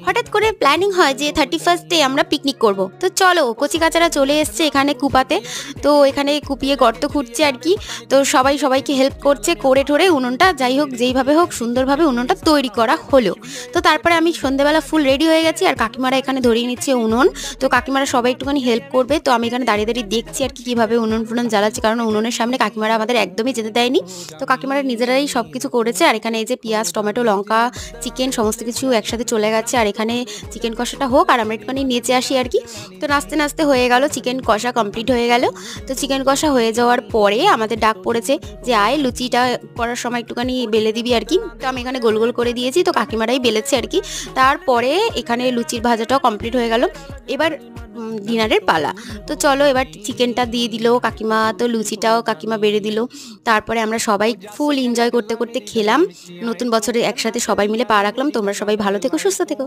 হঠাৎ করে প্ল্যানিং হয় যে 31st আমরা পিকনিক করব। তো চলো কচি কাচারা চলে এসছে এখানে কুপাতে। তো এখানে কুপিয়ে গর্ত খুঁড়ছে আর কি। তো সবাই সবাইকে হেল্প করছে, করে ঠোরে উনুনটা যাই হোক যেইভাবে হোক সুন্দরভাবে উনুনটা তৈরি করা হলো। তো তারপরে আমি সন্ধ্যেবেলা ফুল রেডি হয়ে গেছি আর কাকিমারা এখানে ধরিয়ে নিচ্ছে উনুন। তো কাকিমারা সবাই একটুখানি হেল্প করবে। তো আমি এখানে দাঁড়িয়ে দাঁড়িয়ে দেখছি আর কি কীভাবে উনুন ফুনুন জ্বালাচ্ছে, কারণ উনুনের সামনে কাকিমারা আমাদের একদমই যেতে দেয়নি। তো কাকিমারা নিজেরাই সব কিছু করেছে। আর এখানে এই যে পেঁয়াজ, টমেটো, লঙ্কা, চিকেন সমস্ত কিছু একসাথে চলে গেছে। আর এখানে চিকেন কষাটা হোক আর আমরা একটুখানি নেচে আসি আর কি। তো নাচতে নাচতে হয়ে গেল, চিকেন কষা কমপ্লিট হয়ে গেল। তো চিকেন কষা হয়ে যাওয়ার পরে আমাদের ডাক পড়েছে যে আয় লুচিটা করার সময় একটুখানি বেলে দিবি আর কি। তো আমি এখানে গোল গোল করে দিয়েছি, তো কাকিমারাই বেলেছে আর কি। তারপরে এখানে লুচির ভাজাটাও কমপ্লিট হয়ে গেল। এবার ডিনারের পালা। তো চলো এবার চিকেনটা দিয়ে দিল কাকিমা, তো লুচিটাও কাকিমা বেড়ে দিল। তারপরে আমরা সবাই ফুল এনজয় করতে করতে খেলাম। নতুন বছরে একসাথে সবাই মিলে পা রাখলাম। তোমরা সবাই ভালো থেকো, সুস্থ থেকো।